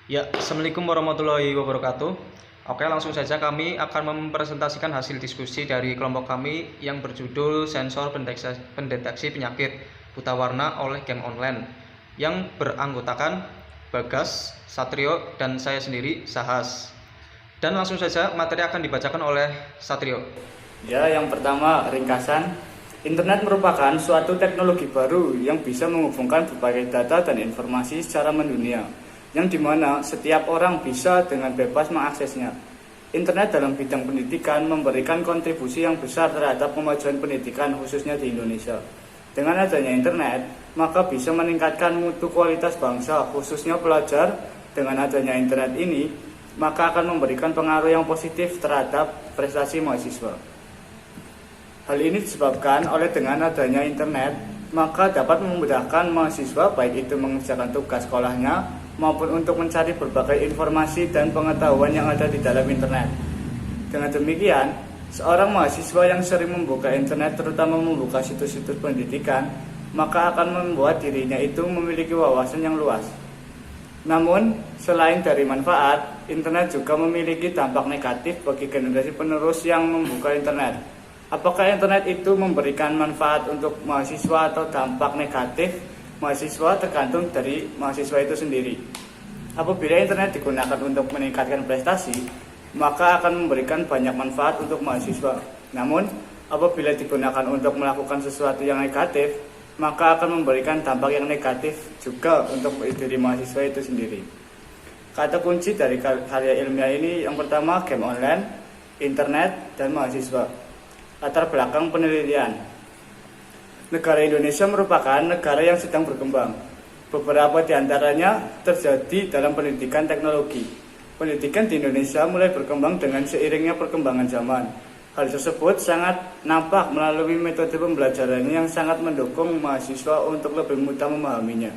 Ya, Assalamualaikum warahmatullahi wabarakatuh. Oke, langsung saja kami akan mempresentasikan hasil diskusi dari kelompok kami yang berjudul Sensor Pendeteksi Penyakit Buta Warna oleh Game Online yang beranggotakan Bagas, Satrio, dan saya sendiri, Sahas. Dan langsung saja materi akan dibacakan oleh Satrio. Ya, yang pertama, ringkasan. Internet merupakan suatu teknologi baru yang bisa menghubungkan berbagai data dan informasi secara mendunia, yang dimana setiap orang bisa dengan bebas mengaksesnya. Internet dalam bidang pendidikan memberikan kontribusi yang besar terhadap kemajuan pendidikan khususnya di Indonesia. Dengan adanya internet, maka bisa meningkatkan mutu kualitas bangsa khususnya pelajar. Dengan adanya internet ini, maka akan memberikan pengaruh yang positif terhadap prestasi mahasiswa. Hal ini disebabkan oleh dengan adanya internet, maka dapat memudahkan mahasiswa baik itu mengerjakan tugas sekolahnya maupun untuk mencari berbagai informasi dan pengetahuan yang ada di dalam internet. Dengan demikian, seorang mahasiswa yang sering membuka internet, terutama membuka situs-situs pendidikan, maka akan membuat dirinya itu memiliki wawasan yang luas. Namun, selain dari manfaat, internet juga memiliki dampak negatif bagi generasi penerus yang membuka internet. Apakah internet itu memberikan manfaat untuk mahasiswa atau dampak negatif mahasiswa tergantung dari mahasiswa itu sendiri. Apabila internet digunakan untuk meningkatkan prestasi, maka akan memberikan banyak manfaat untuk mahasiswa. Namun, apabila digunakan untuk melakukan sesuatu yang negatif, maka akan memberikan dampak yang negatif juga untuk diri mahasiswa itu sendiri. Kata kunci dari karya ilmiah ini yang pertama, game online, internet, dan mahasiswa. Latar belakang penelitian. Negara Indonesia merupakan negara yang sedang berkembang. Beberapa di antaranya terjadi dalam pendidikan teknologi. Pendidikan di Indonesia mulai berkembang dengan seiringnya perkembangan zaman. Hal tersebut sangat nampak melalui metode pembelajaran yang sangat mendukung mahasiswa untuk lebih mudah memahaminya.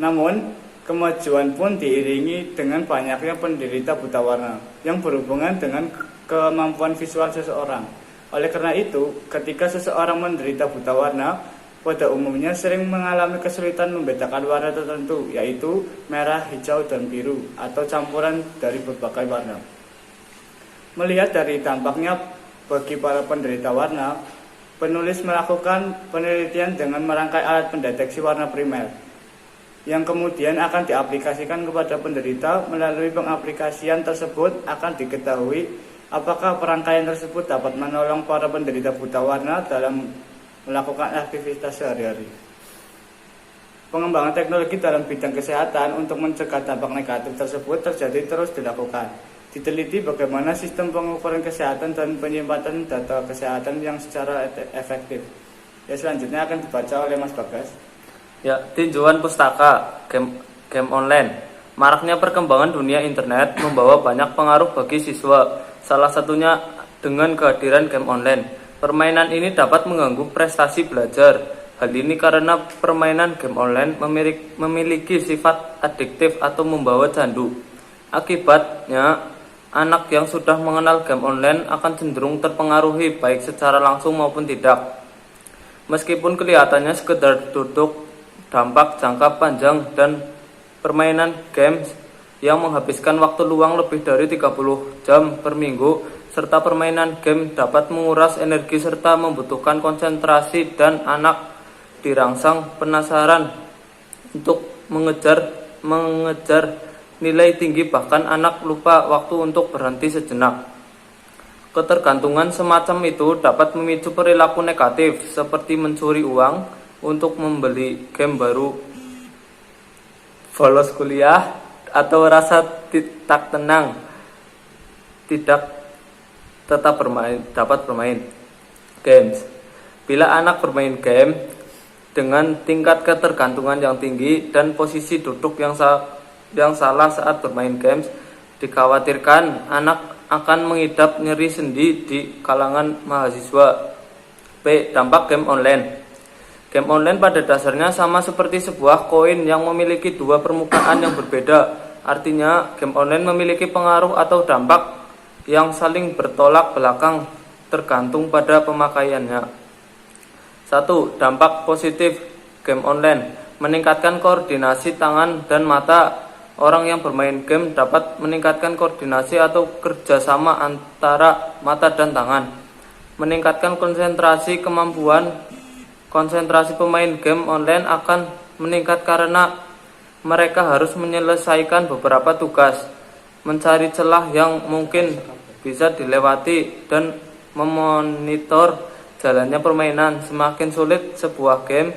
Namun, kemajuan pun diiringi dengan banyaknya penderita buta warna yang berhubungan dengan kemampuan visual seseorang. Oleh karena itu, ketika seseorang menderita buta warna, pada umumnya sering mengalami kesulitan membedakan warna tertentu, yaitu merah, hijau, dan biru, atau campuran dari berbagai warna. Melihat dari dampaknya bagi para penderita warna, penulis melakukan penelitian dengan merangkai alat pendeteksi warna primer, yang kemudian akan diaplikasikan kepada penderita. Melalui pengaplikasian tersebut akan diketahui apakah perangkaian tersebut dapat menolong para penderita buta warna dalam melakukan aktivitas sehari-hari. Pengembangan teknologi dalam bidang kesehatan untuk mencegah dampak negatif tersebut terjadi terus dilakukan. Diteliti bagaimana sistem pengukuran kesehatan dan penyimpanan data kesehatan yang secara efektif. Ya, selanjutnya akan dibaca oleh Mas Bagas. Ya, tinjauan pustaka, game online. Maraknya perkembangan dunia internet membawa banyak pengaruh bagi siswa. Salah satunya dengan kehadiran game online. Permainan ini dapat mengganggu prestasi belajar. Hal ini karena permainan game online memiliki sifat adiktif atau membawa candu. Akibatnya, anak yang sudah mengenal game online akan cenderung terpengaruhi baik secara langsung maupun tidak. Meskipun kelihatannya sekedar duduk, dampak jangka panjang dan permainan games yang menghabiskan waktu luang lebih dari 30 jam per minggu, serta permainan game dapat menguras energi serta membutuhkan konsentrasi, dan anak dirangsang penasaran untuk mengejar nilai tinggi, bahkan anak lupa waktu untuk berhenti sejenak. Ketergantungan semacam itu dapat memicu perilaku negatif seperti mencuri uang untuk membeli game baru, bolos kuliah, atau rasa tak tenang tidak dapat bermain games. Bila anak bermain game dengan tingkat ketergantungan yang tinggi dan posisi duduk yang salah saat bermain games, dikhawatirkan anak akan mengidap nyeri sendi di kalangan mahasiswa. B. Dampak game online. Game online pada dasarnya sama seperti sebuah koin yang memiliki dua permukaan yang berbeda. Artinya, game online memiliki pengaruh atau dampak yang saling bertolak belakang tergantung pada pemakaiannya. 1. Dampak positif game online. Meningkatkan koordinasi tangan dan mata orang yang bermain game dapat meningkatkan koordinasi atau kerjasama antara mata dan tangan, meningkatkan konsentrasi. Konsentrasi pemain game online akan meningkat karena mereka harus menyelesaikan beberapa tugas, mencari celah yang mungkin bisa dilewati, dan memonitor jalannya permainan. Semakin sulit sebuah game,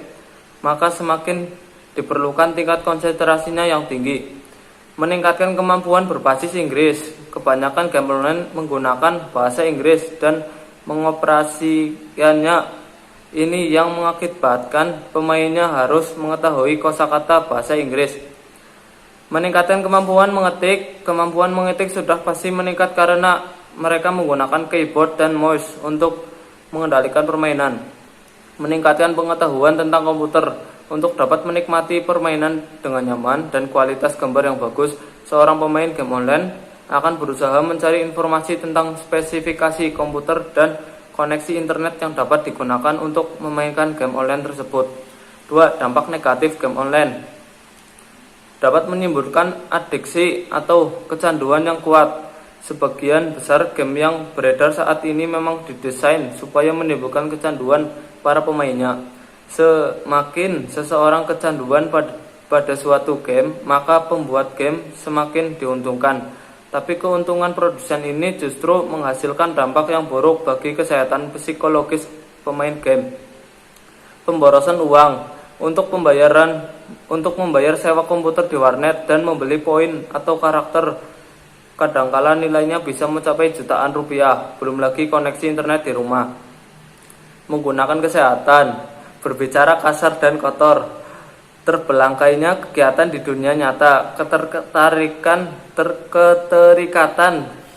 maka semakin diperlukan tingkat konsentrasinya yang tinggi. Meningkatkan kemampuan berbasis Inggris. Kebanyakan game online menggunakan bahasa Inggris dan mengoperasikannya. Ini yang mengakibatkan pemainnya harus mengetahui kosakata bahasa Inggris. Meningkatkan kemampuan mengetik. Kemampuan mengetik sudah pasti meningkat karena mereka menggunakan keyboard dan mouse untuk mengendalikan permainan. Meningkatkan pengetahuan tentang komputer. Untuk dapat menikmati permainan dengan nyaman dan kualitas gambar yang bagus, seorang pemain game online akan berusaha mencari informasi tentang spesifikasi komputer dan koneksi internet yang dapat digunakan untuk memainkan game online tersebut. 2. Dampak negatif game online. Dapat menimbulkan adiksi atau kecanduan yang kuat. Sebagian besar game yang beredar saat ini memang didesain supaya menimbulkan kecanduan para pemainnya. Semakin seseorang kecanduan pada suatu game, maka pembuat game semakin diuntungkan. Tapi keuntungan produsen ini justru menghasilkan dampak yang buruk bagi kesehatan psikologis pemain game. Pemborosan uang untuk membayar sewa komputer di warnet dan membeli poin atau karakter. Kadangkala nilainya bisa mencapai jutaan rupiah, belum lagi koneksi internet di rumah. Menggunakan kesehatan. Berbicara kasar dan kotor, terbelangkainya kegiatan di dunia nyata, keterikatan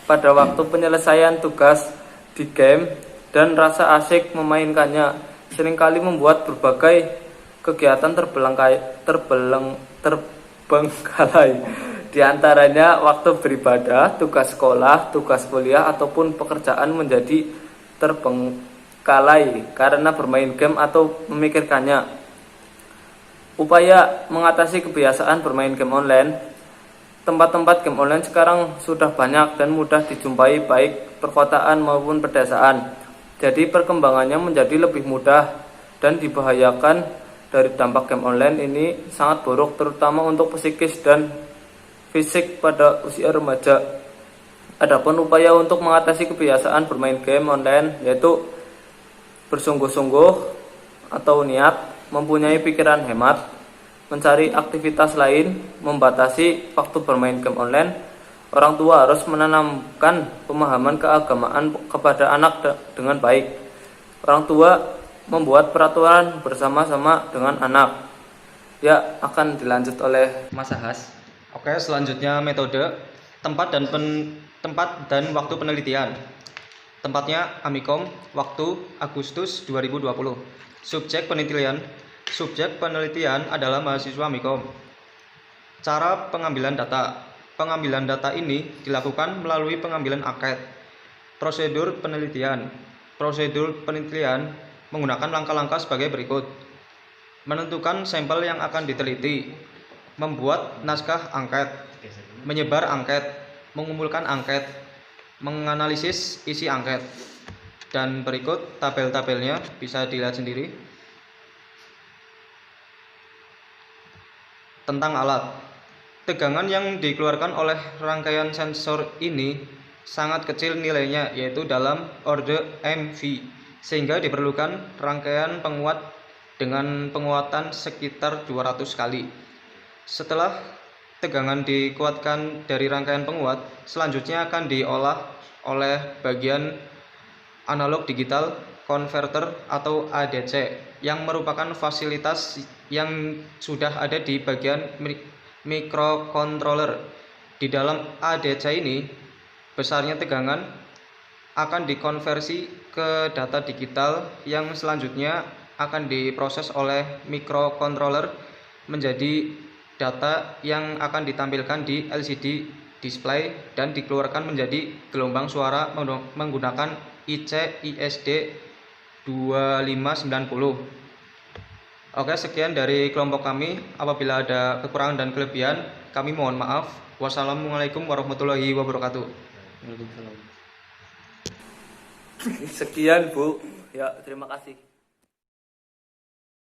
pada waktu penyelesaian tugas di game, dan rasa asyik memainkannya seringkali membuat berbagai kegiatan terbengkalai. Di antaranya waktu beribadah, tugas sekolah, tugas kuliah, ataupun pekerjaan menjadi terbengkalai karena bermain game atau memikirkannya. Upaya mengatasi kebiasaan bermain game online. Tempat-tempat game online sekarang sudah banyak dan mudah dijumpai baik perkotaan maupun pedesaan. Jadi perkembangannya menjadi lebih mudah dan dibahayakan. Dari dampak game online ini sangat buruk terutama untuk psikis dan fisik pada usia remaja. Adapun upaya untuk mengatasi kebiasaan bermain game online yaitu bersungguh-sungguh atau niat, mempunyai pikiran hemat, mencari aktivitas lain, membatasi waktu bermain game online. Orang tua harus menanamkan pemahaman keagamaan kepada anak dengan baik. Orang tua membuat peraturan bersama-sama dengan anak. Ya, akan dilanjut oleh Mas Ahas. Oke, selanjutnya metode, tempat dan waktu penelitian. Tempatnya Amikom, waktu Agustus 2020. Subjek penelitian adalah mahasiswa Amikom. Cara pengambilan data. Pengambilan data ini dilakukan melalui pengambilan angket. Prosedur penelitian menggunakan langkah-langkah sebagai berikut. Menentukan sampel yang akan diteliti, membuat naskah angket, menyebar angket, mengumpulkan angket, menganalisis isi angket. Dan berikut tabel-tabelnya, bisa dilihat sendiri. Tentang alat. Tegangan yang dikeluarkan oleh rangkaian sensor ini sangat kecil nilainya, yaitu dalam order MV, sehingga diperlukan rangkaian penguat dengan penguatan sekitar 200 kali. Setelah tegangan dikuatkan dari rangkaian penguat, selanjutnya akan diolah oleh bagian analog digital converter atau ADC, yang merupakan fasilitas yang sudah ada di bagian microcontroller. Di dalam ADC ini, besarnya tegangan akan dikonversi ke data digital yang selanjutnya akan diproses oleh microcontroller menjadi data yang akan ditampilkan di LCD display dan dikeluarkan menjadi gelombang suara menggunakan IC ISD 2590. Oke, sekian dari kelompok kami. Apabila ada kekurangan dan kelebihan, kami mohon maaf. Wassalamualaikum warahmatullahi wabarakatuh. Sekian Bu. Ya, terima kasih.